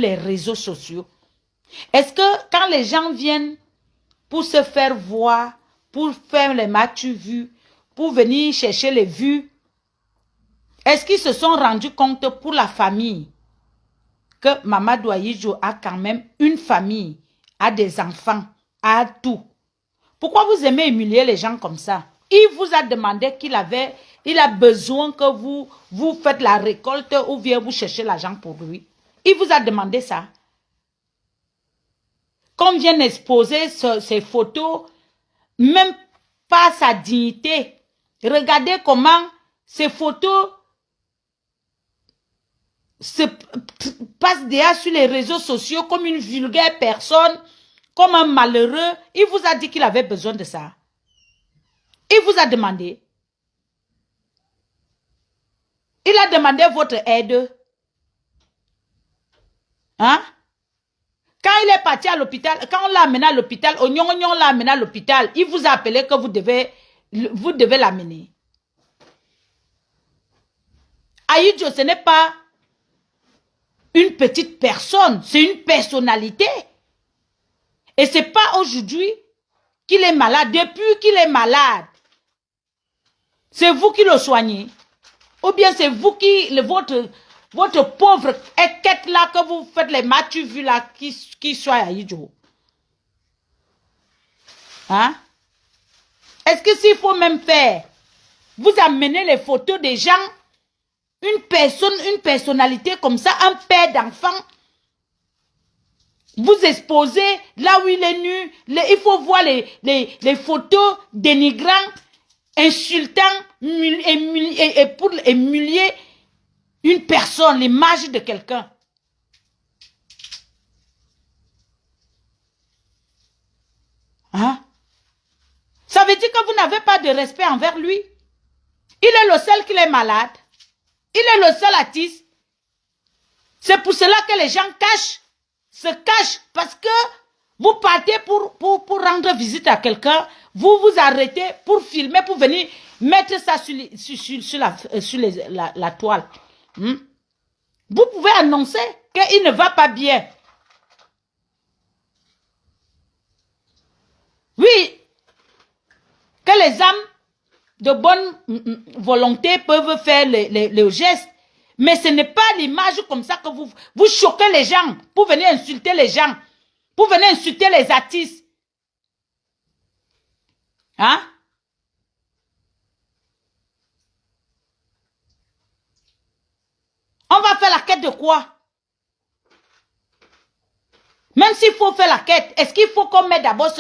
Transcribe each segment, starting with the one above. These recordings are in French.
les réseaux sociaux. Est-ce que quand les gens viennent pour se faire voir, pour faire les m'as-tu vu, pour venir chercher les vues, est-ce qu'ils se sont rendus compte pour la famille que Mamadou Ahidjo a quand même une famille, a des enfants, a tout? Pourquoi vous aimez humilier les gens comme ça? Il vous a demandé il a besoin que vous faites la récolte ou bien vous cherchez l'argent pour lui. Il vous a demandé ça. Qu'on vienne exposer ces photos, même pas sa dignité. Regardez comment ces photos se passent déjà sur les réseaux sociaux comme une vulgaire personne, comme un malheureux. Il vous a dit qu'il avait besoin de ça. Il vous a demandé. Il a demandé votre aide. Hein? Quand il est parti à l'hôpital, quand on l'a amené à l'hôpital, Ognon l'a amené à l'hôpital, il vous a appelé que vous devez l'amener. Ahidjo, ce n'est pas une petite personne, c'est une personnalité. Et ce n'est pas aujourd'hui qu'il est malade. Depuis qu'il est malade, c'est vous qui le soignez. Ou bien c'est vous qui, votre pauvre équette là que vous faites les m'as-tu vu là qui soit Ahidjo. Hein? Est-ce que s'il faut même faire, vous amenez les photos des gens, une personnalité comme ça, un père d'enfant, vous exposez là où il est nu, il faut voir les photos dénigrants, insultants, et pour humilier une personne, l'image de quelqu'un. Hein? Ça veut dire que vous n'avez pas de respect envers lui. Il est le seul qui est malade. Il est le seul artiste. C'est pour cela que les gens se cachent, parce que vous partez pour rendre visite à quelqu'un, vous vous arrêtez pour filmer, pour venir mettre ça sur la toile. Vous pouvez annoncer qu'il ne va pas bien. Oui, que les âmes de bonne volonté peuvent faire le geste, mais ce n'est pas l'image comme ça que vous choquez les gens, pour venir insulter les gens, pour venir insulter les artistes. Hein? On va faire la quête de quoi? Même s'il faut faire la quête, est-ce qu'il faut qu'on mette d'abord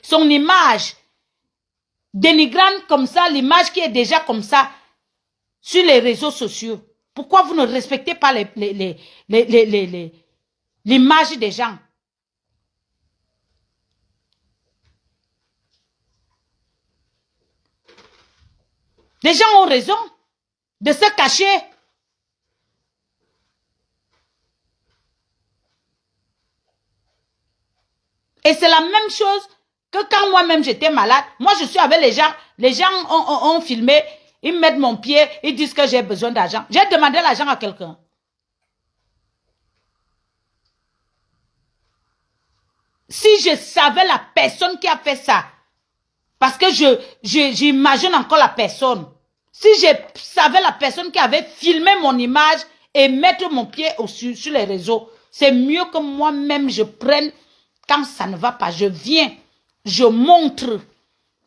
son image dénigrante comme ça, l'image qui est déjà comme ça sur les réseaux sociaux? Pourquoi vous ne respectez pas l'image des gens? Les gens ont raison de se cacher. Et c'est la même chose que quand moi-même j'étais malade. Moi, je suis avec les gens. Les gens ont filmé. Ils mettent mon pied. Ils disent que j'ai besoin d'argent. J'ai demandé l'argent à quelqu'un. Si je savais la personne qui a fait ça, parce que j'imagine encore la personne. Si je savais la personne qui avait filmé mon image et mettre mon pied sur les réseaux, c'est mieux que moi-même je prenne. Quand ça ne va pas, je viens, je montre.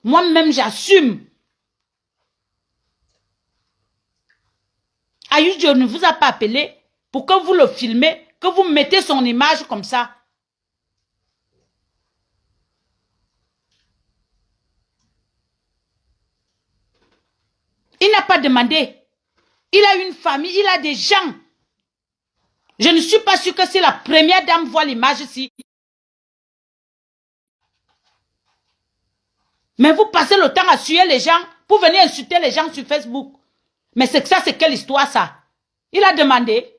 Moi-même, j'assume. Ahidjo ne vous a pas appelé pour que vous le filmez, que vous mettez son image comme ça. Il n'a pas demandé. Il a une famille, il a des gens. Je ne suis pas sûre que si la première dame voit l'image ici. Mais vous passez le temps à suer les gens pour venir insulter les gens sur Facebook. Mais c'est quelle histoire ça? Il a demandé.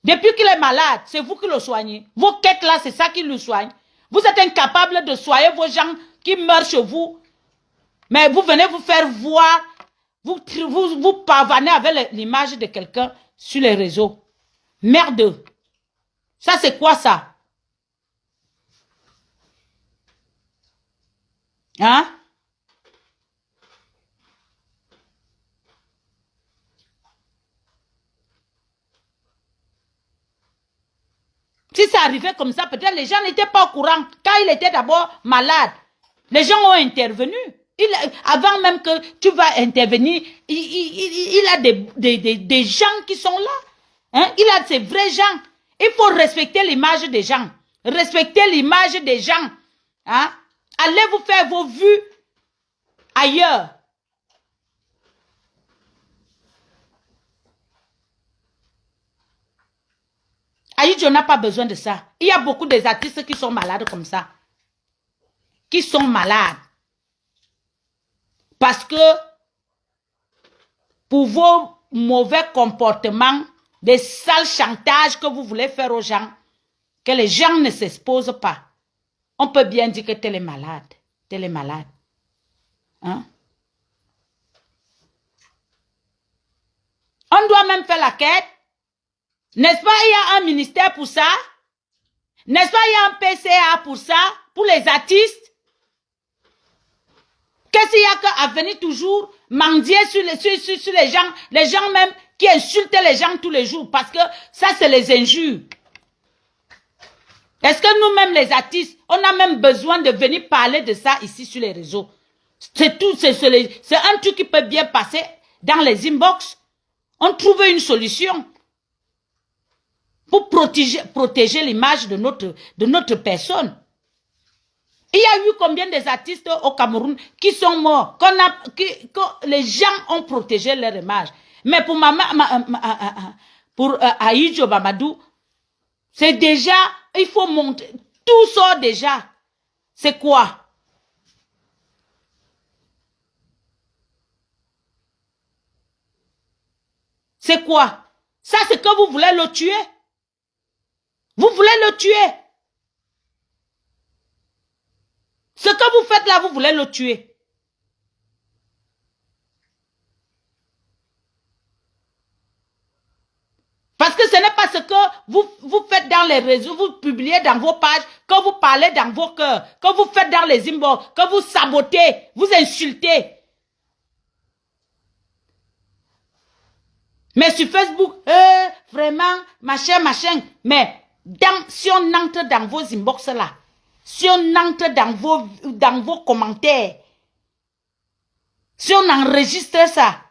Depuis qu'il est malade, c'est vous qui le soignez. Vos quêtes là, c'est ça qui le soigne. Vous êtes incapable de soigner vos gens qui meurent chez vous. Mais vous venez vous faire voir, vous pavanez avec l'image de quelqu'un sur les réseaux. Merde. Ça, c'est quoi ça? Hein? Si ça arrivait comme ça, peut-être les gens n'étaient pas au courant. Quand il était d'abord malade, les gens ont intervenu. Avant même que tu vas intervenir, il a des gens qui sont là. Hein? Il a ces vrais gens. Il faut respecter l'image des gens. Respecter l'image des gens. Hein? Allez vous faire vos vues ailleurs. Aïdjo n'a pas besoin de ça. Il y a beaucoup des artistes qui sont malades comme ça. Qui sont malades. Parce que pour vos mauvais comportements, des sales chantages que vous voulez faire aux gens, que les gens ne s'exposent pas. On peut bien dire que tel est malade. Tel est malade. Hein? On doit même faire la quête. N'est-ce pas, il y a un ministère pour ça? N'est-ce pas, il y a un PCA pour ça? Pour les artistes? Qu'est-ce qu'il y a qu'à venir toujours mendier sur les gens même qui insultent les gens tous les jours? Parce que ça, c'est les injures. Est-ce que nous-mêmes, les artistes, on a même besoin de venir parler de ça ici sur les réseaux? C'est tout, c'est un truc qui peut bien passer dans les inbox. On trouve une solution pour protéger l'image de notre personne. Il y a eu combien des artistes au Cameroun qui sont morts, que les gens ont protégé leur image. Mais pour Aïdjo Mamadou, c'est déjà, il faut montrer, tout sort déjà. C'est quoi? C'est quoi? Ça, c'est que vous voulez le tuer. Vous voulez le tuer. Ce que vous faites là, vous voulez le tuer. Parce que ce n'est pas ce que vous faites dans les réseaux, vous publiez dans vos pages, que vous parlez dans vos cœurs, que vous faites dans les inbox, que vous sabotez, vous insultez. Mais sur Facebook, vraiment, machin. Mais si on entre dans vos inbox là, si on entre dans vos commentaires, si on enregistre ça,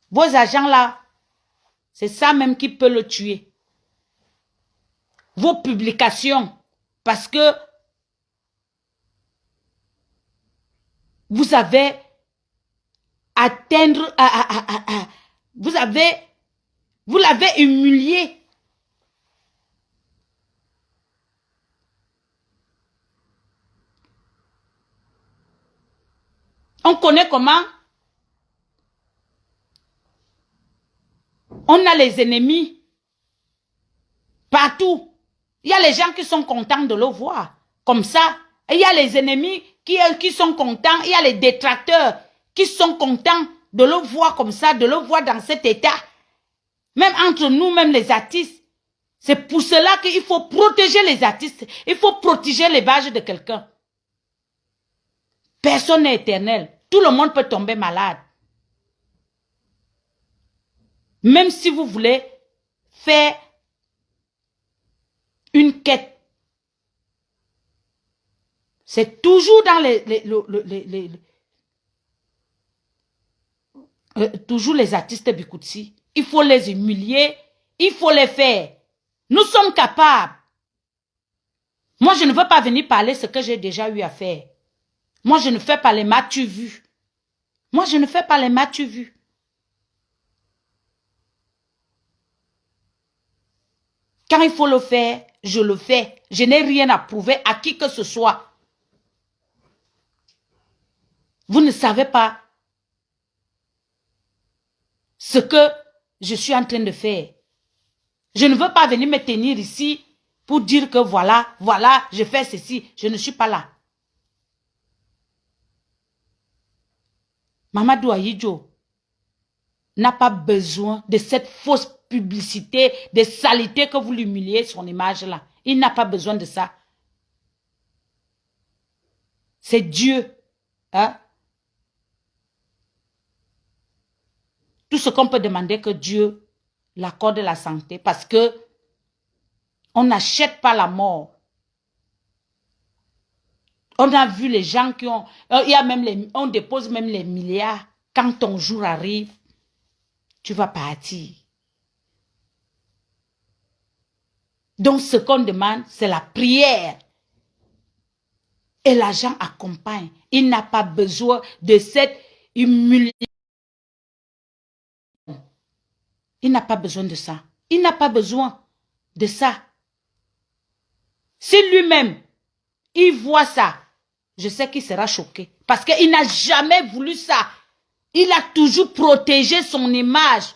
vos agents là, c'est ça même qui peut le tuer. Vos publications, parce que vous avez atteindre, vous l'avez humilié. On connaît comment on a les ennemis partout. Il y a les gens qui sont contents de le voir comme ça. Et il y a les ennemis qui sont contents. Il y a les détracteurs qui sont contents de le voir comme ça, de le voir dans cet état. Même entre nous, même les artistes. C'est pour cela qu'il faut protéger les artistes. Il faut protéger l'image de quelqu'un. Personne n'est éternel. Tout le monde peut tomber malade. Même si vous voulez faire une quête, c'est toujours dans toujours les artistes Bikoutsi. Il faut les humilier, il faut les faire. Nous sommes capables. Moi, je ne veux pas venir parler ce que j'ai déjà eu à faire. Moi, je ne fais pas les m'as-tu vu. Moi, je ne fais pas les m'as-tu vu. Quand il faut le faire, je le fais. Je n'ai rien à prouver à qui que ce soit. Vous ne savez pas ce que je suis en train de faire. Je ne veux pas venir me tenir ici pour dire que voilà, je fais ceci. Je ne suis pas là. Mamadou Aïdjo n'a pas besoin de cette fausse publicité, de saleté que vous l'humiliez son image là. Il n'a pas besoin de ça. C'est Dieu. Hein? Tout ce qu'on peut demander que Dieu l'accorde la santé parce que on n'achète pas la mort. On a vu les gens qui ont... Il y a même on dépose même les milliards. Quand ton jour arrive, tu vas partir. Donc ce qu'on demande, c'est la prière. Et l'argent accompagne. Il n'a pas besoin de cette humiliation. Il n'a pas besoin de ça. Il n'a pas besoin de ça. Si lui-même, il voit ça, je sais qu'il sera choqué. Parce qu'il n'a jamais voulu ça. Il a toujours protégé son image.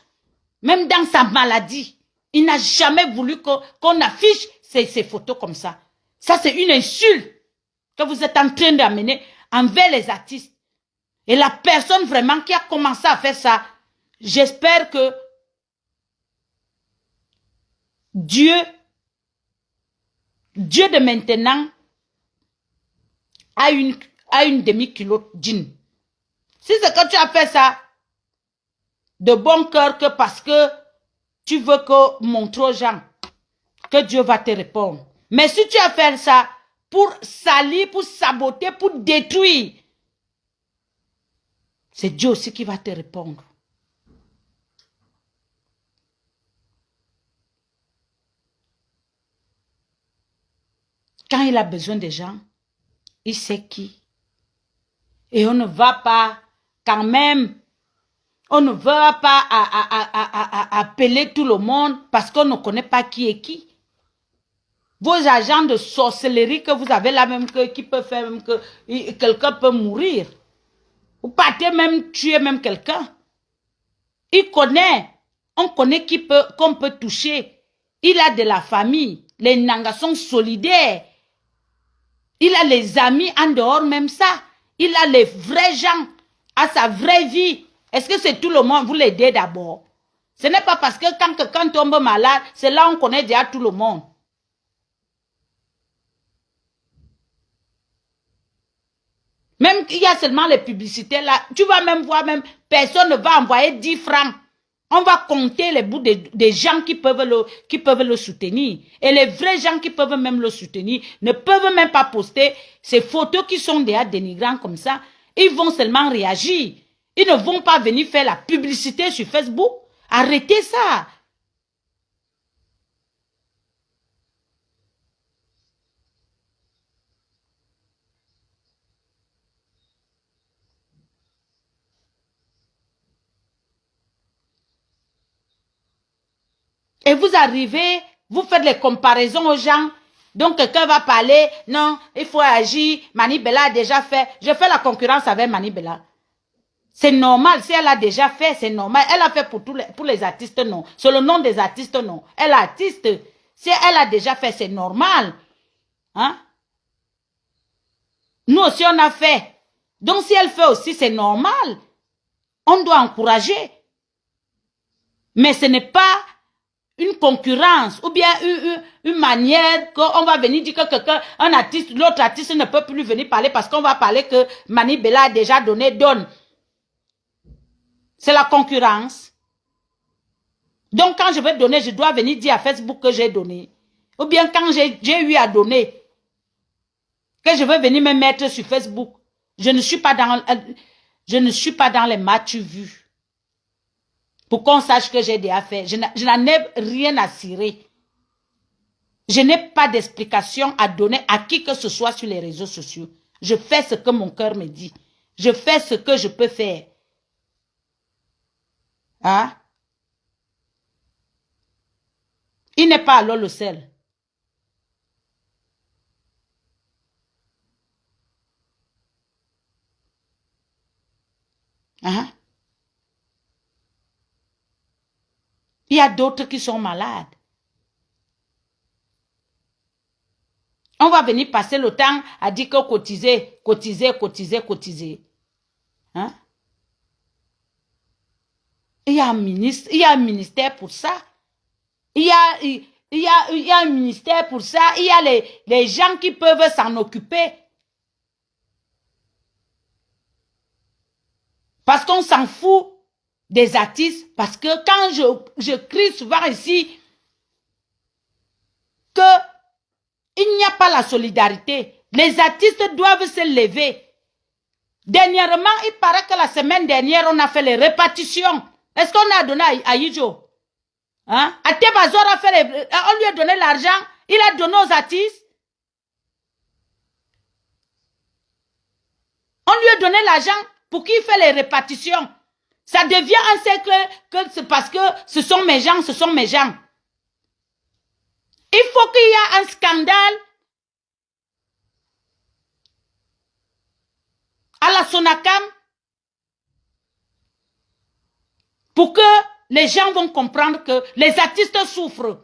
Même dans sa maladie. Il n'a jamais voulu qu'on affiche ces photos comme ça. Ça, c'est une insulte que vous êtes en train d'amener envers les artistes. Et la personne vraiment qui a commencé à faire ça, j'espère que Dieu de maintenant a une demi-culotte jean. Si c'est que tu as fait ça de bon cœur que parce que tu veux que montrer aux gens que Dieu va te répondre. Mais si tu as fait ça pour salir, pour saboter, pour détruire, c'est Dieu aussi qui va te répondre. Quand il a besoin des gens, il sait qui. Et on ne va pas, quand même, on ne va pas appeler tout le monde parce qu'on ne connaît pas qui est qui. Vos agents de sorcellerie que vous avez là même, qui peut faire même que quelqu'un peut mourir. Vous partez même tuer même quelqu'un. Il connaît, on connaît qu'on peut toucher. Il a de la famille. Les Nangas sont solidaires. Il a les amis en dehors même ça. Il a les vrais gens à sa vraie vie. Est-ce que c'est tout le monde? Vous l'aidez d'abord. Ce n'est pas parce que quand quelqu'un tombe malade, c'est là on connaît déjà tout le monde. Même qu'il y a seulement les publicités là, tu vas même voir, même personne ne va envoyer 10 francs. On va compter les bouts des gens qui peuvent le soutenir. Et les vrais gens qui peuvent même le soutenir ne peuvent même pas poster ces photos qui sont déjà dénigrants comme ça. Ils vont seulement réagir. Ils ne vont pas venir faire la publicité sur Facebook. Arrêtez ça. Et vous arrivez, vous faites les comparaisons aux gens. Donc quelqu'un va parler, non, il faut agir, Mani Bella a déjà fait. Je fais la concurrence avec Mani Bella. C'est normal, si elle a déjà fait, c'est normal. Elle a fait pour les artistes, non. Sur le nom des artistes, non. Elle est artiste. Si elle a déjà fait, c'est normal. Hein? Nous aussi, on a fait. Donc si elle fait aussi, c'est normal. On doit encourager. Mais ce n'est pas une concurrence ou bien une manière qu'on va venir dire que quelqu'un, un artiste, l'autre artiste ne peut plus venir parler parce qu'on va parler que Mani Bella a déjà donné, donne. C'est la concurrence. Donc quand je vais donner, je dois venir dire à Facebook que j'ai donné. Ou bien quand j'ai eu à donner, que je veux venir me mettre sur Facebook. Je ne suis pas dans les matchs vus. Pour qu'on sache que j'ai déjà fait. Je n'en ai rien à cirer. Je n'ai pas d'explication à donner à qui que ce soit sur les réseaux sociaux. Je fais ce que mon cœur me dit. Je fais ce que je peux faire. Hein? Il n'est pas alors le seul. Hein? Il y a d'autres qui sont malades. On va venir passer le temps à dire que cotiser, cotiser, cotiser, cotiser. Hein? Il y a un ministère pour ça. Il y a un ministère pour ça. Il y a les gens qui peuvent s'en occuper. Parce qu'on s'en fout des artistes. Parce que quand je crie souvent ici que il n'y a pas la solidarité. Les artistes doivent se lever. Dernièrement, il paraît que la semaine dernière, on a fait les répartitions. Est-ce qu'on a donné à Ijo? Hein? Atebazor a fait on lui a donné l'argent. Il a donné aux artistes. On lui a donné l'argent pour qu'il fait les répartitions. Ça devient un cercle que c'est parce que ce sont mes gens, ce sont mes gens. Il faut qu'il y ait un scandale à la Sonacam pour que les gens vont comprendre que les artistes souffrent.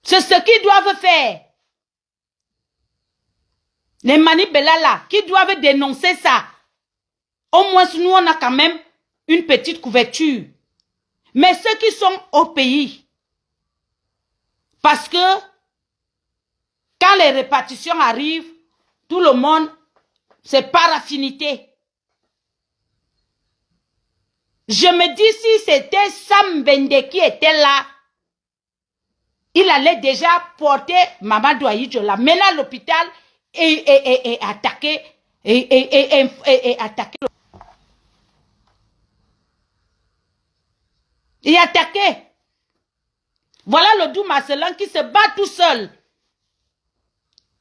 C'est ce qu'ils doivent faire. Les manibellas là, qui doivent dénoncer ça. Au moins, nous, on a quand même une petite couverture. Mais ceux qui sont au pays, parce que quand les répartitions arrivent, tout le monde, c'est par affinité. Je me dis, si c'était Sam Bende qui était là, il allait déjà porter Mamadou Ahidjo, la mener à l'hôpital et attaquer, et attaquer. Et attaquer. Voilà le doux Marcelin qui se bat tout seul.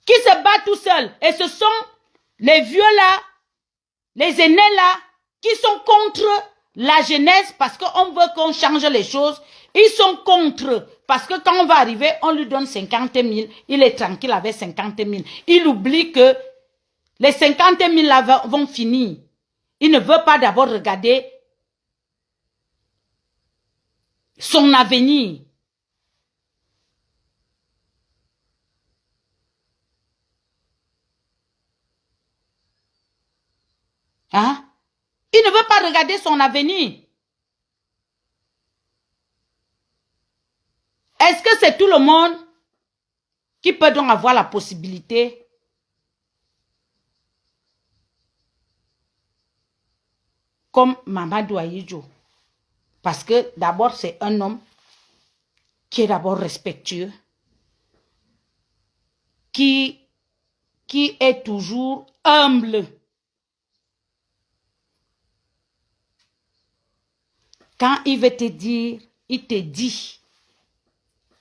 Qui se bat tout seul. Et ce sont les vieux là, les aînés là, qui sont contre la jeunesse parce qu'on veut qu'on change les choses. Ils sont contre. Parce que quand on va arriver, on lui donne 50 000. Il est tranquille avec 50 000. Il oublie que les 50 000 là vont finir. Il ne veut pas d'abord regarder son avenir. Hein? Il ne veut pas regarder son avenir. Est-ce que c'est tout le monde qui peut donc avoir la possibilité comme Mamadou Ahidjo? Parce que d'abord, c'est un homme qui est d'abord respectueux, qui est toujours humble. Quand il veut te dire, il te dit.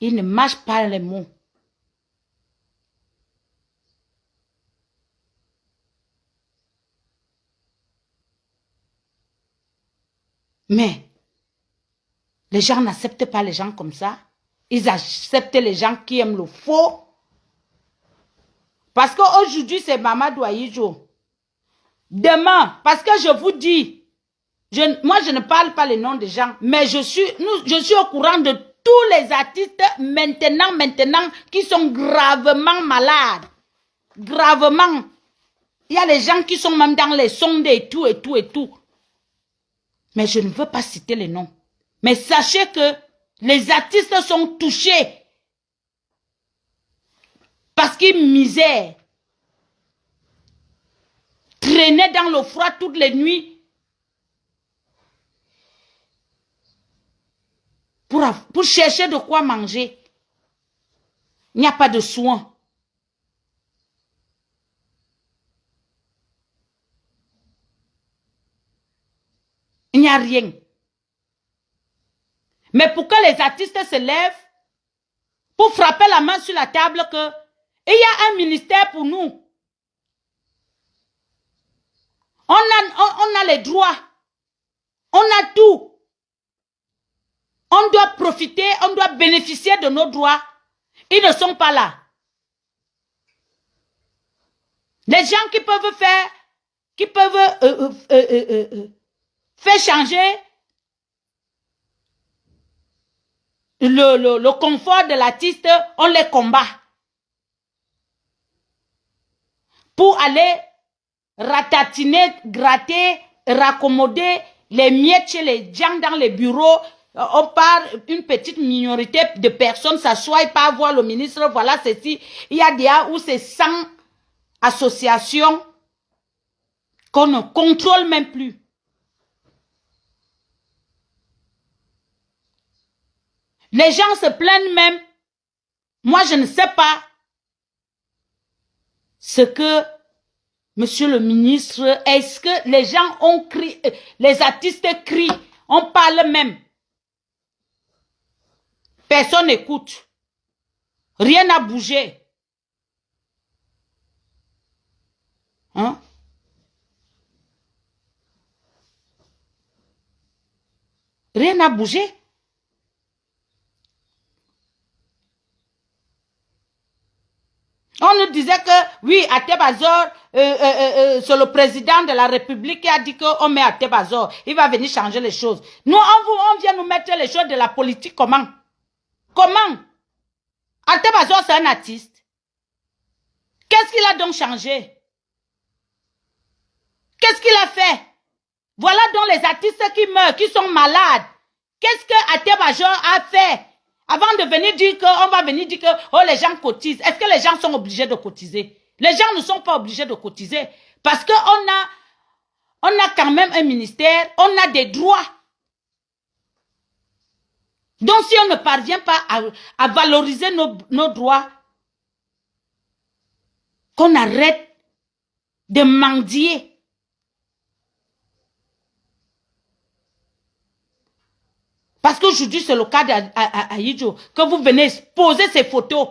Il ne mâche pas les mots. Mais les gens n'acceptent pas les gens comme ça. Ils acceptent les gens qui aiment le faux. Parce qu'aujourd'hui, c'est Mamadou Ahidjo. Demain, parce que je vous dis, moi je ne parle pas les noms des gens, mais je suis au courant de tous les artistes maintenant, qui sont gravement malades. Gravement. Il y a les gens qui sont même dans les sondes et tout. Mais je ne veux pas citer les noms. Mais sachez que les artistes sont touchés. Parce qu'ils misèrent. Traînaient dans le froid toutes les nuits. Pour chercher de quoi manger. Il n'y a pas de soins. Il n'y a rien. Mais pour que les artistes se lèvent, pour frapper la main sur la table que il y a un ministère pour nous. On a les droits. On a tout. On doit profiter, on doit bénéficier de nos droits. Ils ne sont pas là. Les gens qui peuvent faire, faire changer le confort de l'artiste, on les combat. pour aller ratatiner, gratter, raccommoder les miettes chez les gens dans les bureaux. On part, une petite minorité de personnes s'assoient et pas voir le ministre, voilà ceci. Il y a des où c'est 100 associations qu'on ne contrôle même plus. Les gens se plaignent même. Moi, je ne sais pas ce que, monsieur le ministre, est-ce que les gens ont crié, les artistes crient, on parle même. Personne n'écoute. Rien n'a bougé. Hein? Rien n'a bougé. On nous disait que, oui, à Tebazor, c'est le président de la République qui a dit qu'on met à Tebazor. Il va venir changer les choses. Nous, on vient nous mettre les choses de la politique. Comment? Comment? À Tebazor, c'est un artiste. Qu'est-ce qu'il a donc changé? Qu'est-ce qu'il a fait? Voilà donc les artistes qui meurent, qui sont malades. Qu'est-ce que Atebajor a fait? Avant de venir dire qu'on va venir dire que oh, les gens cotisent. Est-ce que les gens sont obligés de cotiser? Les gens ne sont pas obligés de cotiser. Parce qu'on a quand même un ministère, on a des droits. Donc si on ne parvient pas à valoriser nos droits, qu'on arrête de mendier. Parce qu'aujourd'hui, c'est le cas d'Aïdjo, que vous venez poser ces photos.